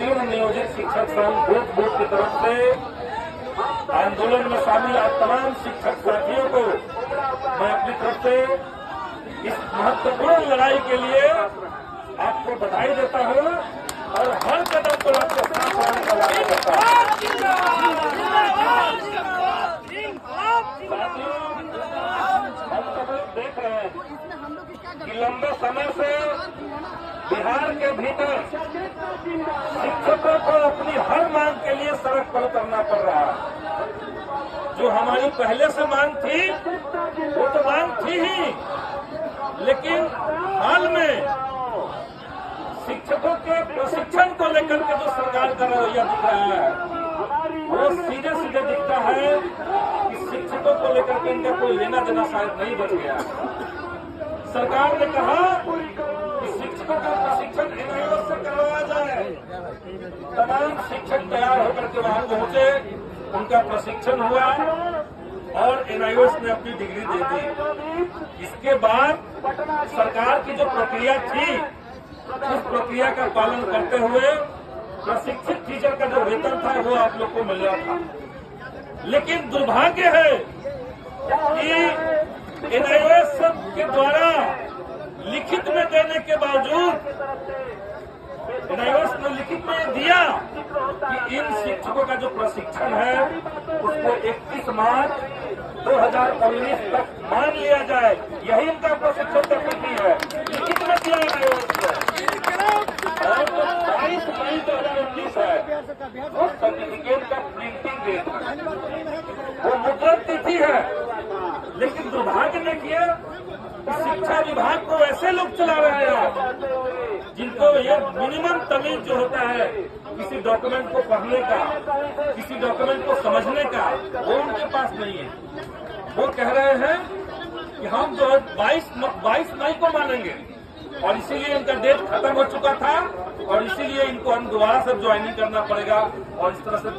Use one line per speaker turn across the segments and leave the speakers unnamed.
तीन नियोजित शिक्षक संघ बूथ बूथ की तरफ से आंदोलन में शामिल आज तमाम शिक्षक साथियों को मैं अपनी तरफ से इस महत्वपूर्ण लड़ाई के लिए आपको बधाई देता हूं और हर कदम पर आपको साथ बधाई देता हूं। हम सब लोग देख रहे हैं कि लंबे समय से बिहार के भीतर शिक्षकों को अपनी हर मांग के लिए सड़क पर उतरना पड़ रहा है। जो हमारी पहले से मांग थी वो तो मांग थी ही, लेकिन हाल में शिक्षकों के प्रशिक्षण को लेकर के जो सरकार का रवैया दिख रहा है वो सीधे सीधे दिखता है कि शिक्षकों को लेकर के इनका कोई लेना देना शायद नहीं बच गया। सरकार ने कहा कि शिक्षकों का प्रशिक्षण एनआईओएस से करवाया जाए। तमाम शिक्षक तैयार होकर के वहां पहुंचे, उनका प्रशिक्षण हुआ और एनआईओएस ने अपनी डिग्री दे दी। इसके बाद सरकार की जो प्रक्रिया थी उस प्रक्रिया का पालन करते हुए प्रशिक्षित टीचर का जो वेतन था वो आप लोग को मिल रहा था। लेकिन दुर्भाग्य है कि एनआईओएस के द्वारा लिखित में देने के बावजूद एनआईओएस ने लिखित में दिया कि इन शिक्षकों का जो प्रशिक्षण है उसको 31 मार्च 2019 तक मान लिया जाए। यही इनका प्रशिक्षण का तिथि है, लिखित में दिया एनआईओएस ने। और जो 22 मई 2019 है वो सर्टिफिकेट का प्रिंटिंग डेट वो मुद्रण तिथि है। लेकिन दुर्भाग्य ने किया कि शिक्षा विभाग को ऐसे लोग चला रहे हैं जिनको ये मिनिमम तमीज जो होता है किसी डॉक्यूमेंट को पढ़ने का, किसी डॉक्यूमेंट को समझने का, वो उनके पास नहीं है। वो कह रहे हैं कि हम जो 22 मई को मानेंगे और इसीलिए इनका डेट खत्म हो चुका था और इसीलिए इनको हम दोबारा से ज्वाइनिंग करना पड़ेगा। और इस तरह से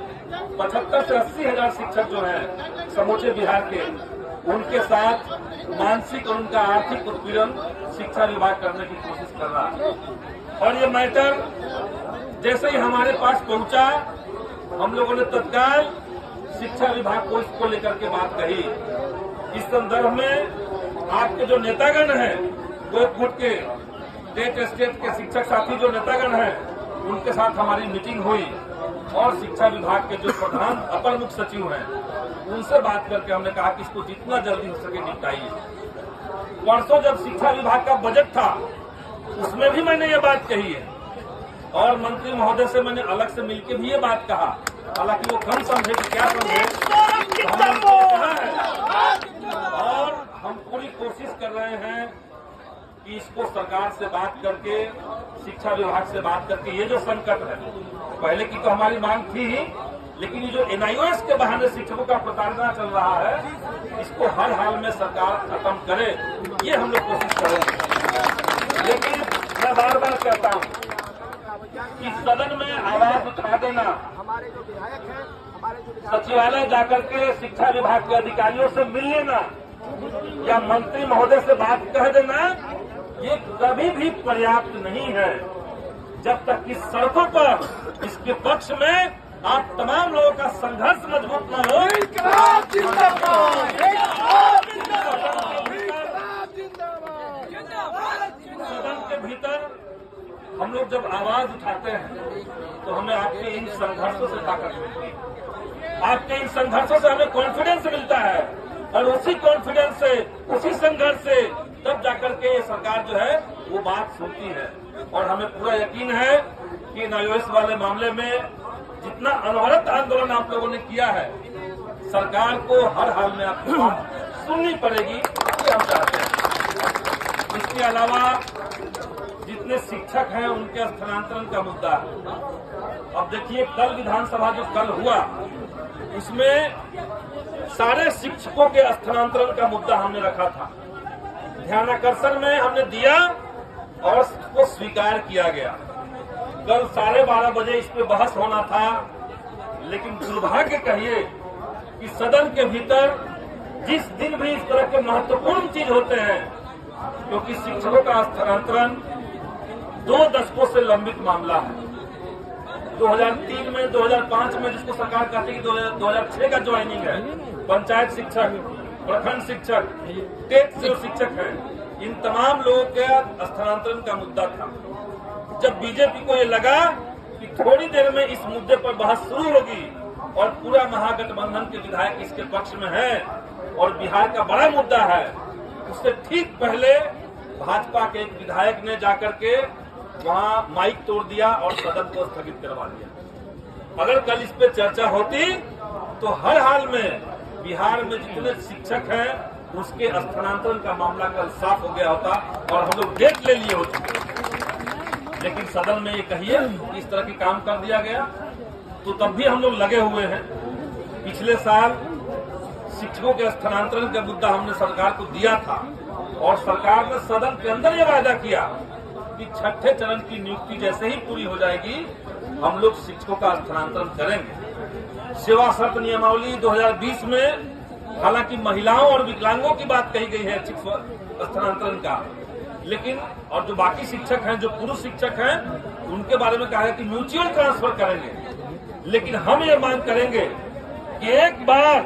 75 से 80 हजार शिक्षक जो हैं समूचे बिहार के, उनके साथ मानसिक और उनका आर्थिक उत्पीड़न शिक्षा विभाग करने की कोशिश कर रहा है। और ये मैटर जैसे ही हमारे पास पहुंचा, हम लोगों ने तत्काल शिक्षा विभाग को इसको लेकर के बात कही। इस संदर्भ में आपके जो नेतागण हैं, वो गुट के स्टेट के शिक्षक साथी जो नेतागण हैं, उनके साथ हमारी मीटिंग हुई और शिक्षा विभाग के जो प्रधान अपर मुख्य सचिव हैं उनसे बात करके हमने कहा कि इसको जितना जल्दी हो सके निपटाइए। परसों जब शिक्षा विभाग का बजट था उसमें भी मैंने ये बात कही है और मंत्री महोदय से मैंने अलग से मिलकर भी ये बात कहा। हालांकि वो कम समझे कि क्या समझे, तो हमने उनको कहा है और हम पूरी कोशिश कर रहे हैं कि इसको सरकार से बात करके, शिक्षा विभाग से बात करके, ये जो संकट है, पहले की तो हमारी मांग थी ही, लेकिन ये जो एनआईओएस के बहाने शिक्षकों का प्रताड़ना चल रहा है, इसको हर हाल में सरकार खत्म करे, ये हम लोग कोशिश करेंगे। लेकिन मैं बार बार कहता हूँ कि सदन में आवाज उठा देना, सचिवालय जाकर के शिक्षा विभाग के अधिकारियों से मिल लेना या मंत्री महोदय से बात कह देना, ये कभी भी पर्याप्त नहीं है जब तक कि सड़कों पर इसके पक्ष में आप तमाम लोगों का संघर्ष मजबूत न हो। सदन के भीतर हम लोग जब आवाज उठाते हैं तो हमें आपके इन संघर्षों से ताकत मिलती है, आपके इन संघर्षों से हमें कॉन्फिडेंस मिलता है और उसी कॉन्फिडेंस से, उसी संघर्ष से तब जाकर के ये सरकार जो है वो बात सुनती है। और हमें पूरा यकीन है कि एनआईओएस वाले मामले में जितना अनवरत आंदोलन आप लोगों ने किया है, सरकार को हर हाल में आपकी बात सुननी पड़ेगी, ये हम चाहते हैं। इसके अलावा जितने शिक्षक हैं उनके स्थानांतरण का मुद्दा है। अब देखिए, कल विधानसभा जो कल हुआ उसमें सारे शिक्षकों के स्थानांतरण का मुद्दा हमने रखा था। ध्यानाकर्षण में हमने दिया और उसको स्वीकार किया गया। कल 12:30 बजे इस पे बहस होना था, लेकिन दुर्भाग्य कहिए कि सदन के भीतर जिस दिन भी इस तरह के महत्वपूर्ण चीज होते हैं, क्योंकि शिक्षकों का स्थानांतरण 2 दशकों से लंबित मामला है, 2003 में 2005 में जिसको सरकार कहती है कि 2006 का ज्वाइनिंग है, पंचायत शिक्षक, प्रखंड शिक्षक, टेट से शिक्षक है, इन तमाम लोगों के स्थानांतरण का मुद्दा था। जब बीजेपी को ये लगा कि थोड़ी देर में इस मुद्दे पर बहस शुरू होगी और पूरा महागठबंधन के विधायक इसके पक्ष में है और बिहार का बड़ा मुद्दा है, उससे ठीक पहले भाजपा के एक विधायक ने जाकर के वहां माइक तोड़ दिया और सदन को स्थगित करवा दिया। अगर कल इस पे चर्चा होती तो हर हाल में बिहार में जितने शिक्षक हैं उसके स्थानांतरण का मामला कल साफ हो गया होता और हम लोग डेट ले लिए होते। लेकिन सदन में ये कहिए इस तरह की काम कर दिया गया, तो तब भी हम लोग लगे हुए हैं। पिछले साल शिक्षकों के स्थानांतरण का मुद्दा हमने सरकार को दिया था और सरकार ने सदन के अंदर ये वादा किया कि छठे चरण की नियुक्ति जैसे ही पूरी हो जाएगी हम लोग शिक्षकों का स्थानांतरण करेंगे। सेवा शर्त नियमावली 2020 में हालांकि महिलाओं और विकलांगों की बात कही गई है स्थानांतरण का, लेकिन और जो बाकी शिक्षक हैं, जो पुरुष शिक्षक हैं, उनके बारे में कहा है कि म्यूचुअल ट्रांसफर करेंगे। लेकिन हम ये मांग करेंगे कि एक बार,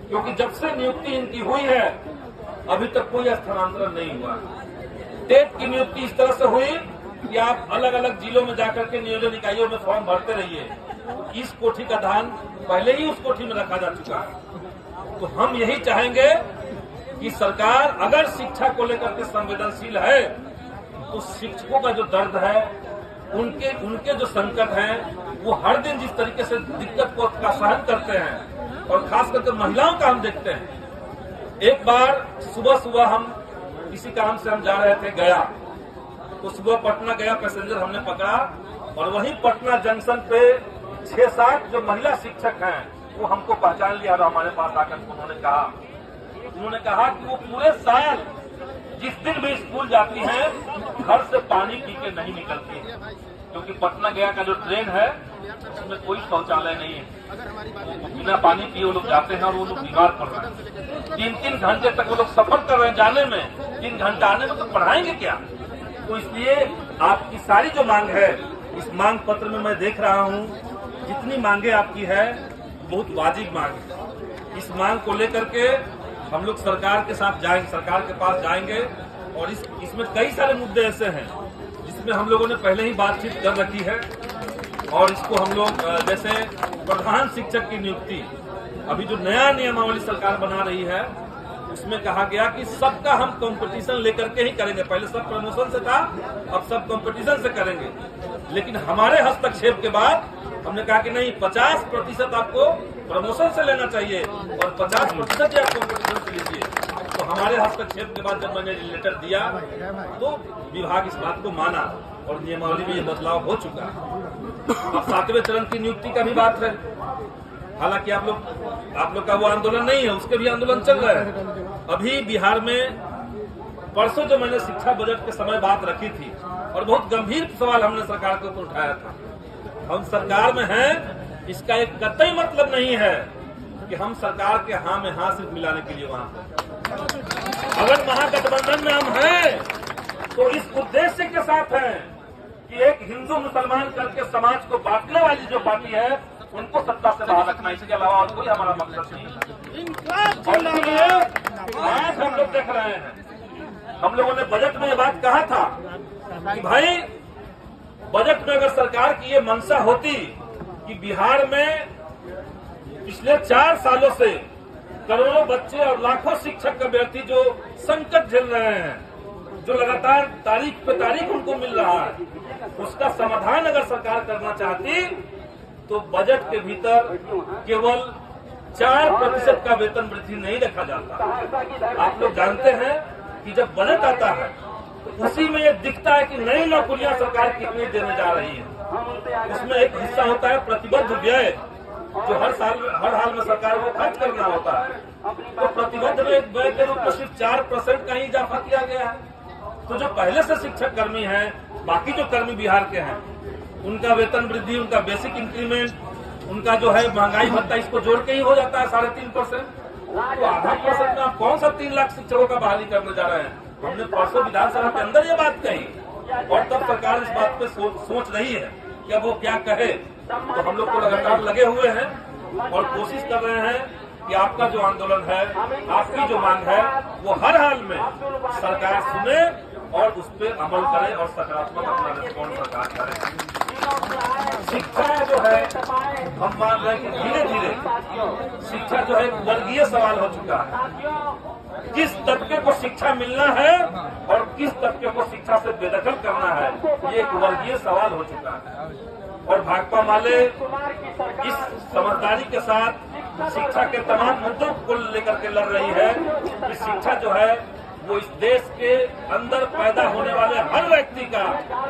क्योंकि जब से नियुक्ति इनकी हुई है अभी तक कोई स्थानांतरण नहीं हुआ। टेट की नियुक्ति इस तरह से हुई कि आप अलग अलग जिलों में जाकर के नियोजन इकाइयों में फॉर्म भरते रहिए। इस कोठी का धान पहले ही उस कोठी में रखा जा चुका है। तो हम यही चाहेंगे कि सरकार अगर शिक्षा को लेकर के संवेदनशील है तो शिक्षकों का जो दर्द है, उनके जो संकट हैं, वो हर दिन जिस तरीके से दिक्कत को का सहन करते हैं और खास करके महिलाओं का हम देखते हैं। एक बार सुबह हम किसी काम से हम जा रहे थे गया, तो सुबह पटना गया पैसेंजर हमने पकड़ा और वहीं पटना जंक्शन पे 6-7 जो महिला शिक्षक हैं वो हमको पहचान लिया और हमारे पास आकर उन्होंने कहा कि वो पूरे साल जिस दिन भी स्कूल जाती हैं घर से पानी पी के नहीं निकलती है, क्योंकि पटना गया का जो ट्रेन है उसमें कोई शौचालय नहीं है। बिना पानी पिए वो लोग जाते हैं और वो लोग बीमार पड़ रहे हैं। 3-3 घंटे तक वो लोग सफर कर रहे हैं जाने में, 3 घंटा आने में, तो पढ़ाएंगे क्या? तो इसलिए आपकी सारी जो मांग है इस मांग पत्र में मैं देख रहा हूँ, जितनी मांगे आपकी है बहुत वाजिब मांग है। इस मांग को लेकर के हम लोग सरकार के साथ जाएंगे, सरकार के पास जाएंगे और इसमें कई सारे मुद्दे ऐसे हैं जिसमें हम लोगों ने पहले ही बातचीत कर रखी है और इसको हम लोग जैसे प्रधान शिक्षक की नियुक्ति, अभी जो नया नियमावली सरकार बना रही है उसमें कहा गया कि सबका हम कंपटीशन लेकर के ही करेंगे। पहले सब प्रमोशन से था, अब सब कंपटीशन से करेंगे। लेकिन हमारे हस्तक्षेप के बाद हमने कहा कि नहीं, 50% आपको प्रमोशन से लेना चाहिए और 50% आप कंपटीशन से लीजिए। तो हमारे हस्तक्षेप के बाद जब मैंने लेटर दिया तो विभाग इस बात को माना और नियमावली में ये बदलाव हो चुका है। अब 7वें चरण की नियुक्ति का भी बात है। हालांकि आप लोग का वो आंदोलन नहीं है, उसके भी आंदोलन चल रहा है। अभी बिहार में परसों जो मैंने शिक्षा बजट के समय बात रखी थी और बहुत गंभीर सवाल हमने सरकार के ऊपर उठाया था, हम सरकार में हैं, इसका एक कतई मतलब नहीं है कि हम सरकार के हाँ में हाँ सिर्फ मिलाने के लिए वहां पर। अगर महागठबंधन में हम हैं तो इस उद्देश्य के साथ हैं कि एक हिंदू मुसलमान करके समाज को बांटने वाली जो पार्टी है उनको सत्ता से बाहर रखना, इसके अलावा और कोई हमारा मकसद नहीं है। और इसलिए आज हम लोग देख रहे हैं, हम लोगों ने बजट में ये बात कहा था कि भाई बजट में अगर सरकार की ये मंशा होती कि बिहार में पिछले 4 सालों से करोड़ों बच्चे और लाखों शिक्षक का व्यक्ति जो संकट झेल रहे हैं, जो लगातार तारीख पे तारीख उनको मिल रहा है, उसका समाधान अगर सरकार करना चाहती तो बजट के भीतर केवल 4% का वेतन वृद्धि नहीं रखा जाता। आप लोग जानते हैं कि जब बजट आता है उसी में ये दिखता है कि नई नौकरियां सरकार कितनी देने जा रही है। उसमें एक हिस्सा होता है प्रतिबद्ध व्यय, जो हर हाल में सरकार को खर्च करना होता है। तो प्रतिबद्ध व्यय के रूप में सिर्फ 4% का ही इजाफा किया गया है। तो जो पहले से शिक्षक कर्मी हैं, बाकी जो कर्मी बिहार के हैं, उनका वेतन वृद्धि, उनका बेसिक इंक्रीमेंट, उनका जो है महंगाई भत्ता, इसको जोड़ के ही हो जाता है 3.5%। तो आधा % में आप कौन सा 3 लाख शिक्षकों का बहाली करने जा रहे हैं? हमने परसों विधानसभा के अंदर ये बात कही और तब सरकार इस बात पे सोच रही है कि अब वो क्या कहे। तो हम लोग को लगातार लगे हुए हैं और कोशिश कर रहे हैं कि आपका जो आंदोलन है, आपकी जो मांग है, वो हर हाल में सरकार सुने और उस पर अमल करे और सकारात्मक अपना रिस्पॉन्स सरकार करे। शिक्षा जो है, हम मान रहे हैं कि धीरे धीरे शिक्षा जो है वर्गीय सवाल हो चुका है। किस तबके को शिक्षा मिलना है और किस तबके को शिक्षा से बेदखल करना है, ये एक वर्गीय सवाल हो चुका है। और भाकपा वाले इस समझदारी के साथ शिक्षा के तमाम मुद्दों को लेकर के लड़ रही है कि शिक्षा जो है वो इस देश के अंदर पैदा होने वाले हर व्यक्ति का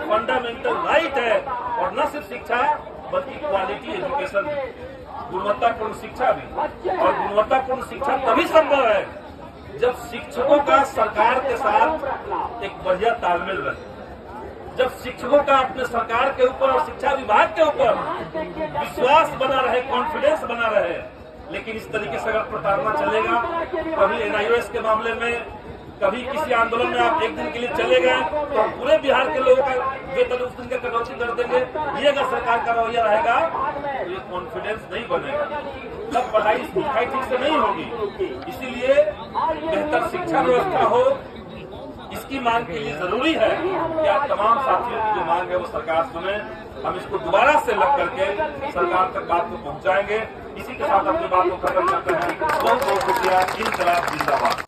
फंडामेंटल राइट है। और न सिर्फ शिक्षा बल्कि क्वालिटी एजुकेशन, गुणवत्तापूर्ण शिक्षा भी। और गुणवत्तापूर्ण शिक्षा तभी संभव है जब शिक्षकों का सरकार के साथ एक बढ़िया तालमेल रहे, जब शिक्षकों का अपने सरकार के ऊपर और शिक्षा विभाग के ऊपर विश्वास बना रहे, कॉन्फिडेंस बना रहे। लेकिन इस तरीके से अगर प्रताड़ना चलेगा, कभी एनआईओएस के मामले में, कभी किसी आंदोलन में आप एक दिन के लिए चले गए तो पूरे बिहार के लोगों का वेतन उस दिन का कटौती कर देंगे। ये अगर सरकार का रवैया रहेगा तो ये कॉन्फिडेंस नहीं बनेगा, तब पढ़ाई लिखाई ठीक से नहीं होगी। इसीलिए बेहतर शिक्षा व्यवस्था हो, इसकी मांग के लिए जरूरी है कि आप तमाम साथियों की जो मांग है वो सरकार सुने। हम इसको दोबारा से लग करके सरकार तक बात को पहुंचाएंगे। इसी के साथ अपनी बात को खत्म करते हैं। बहुत बहुत शुक्रिया। इंकलाब जिंदाबाद।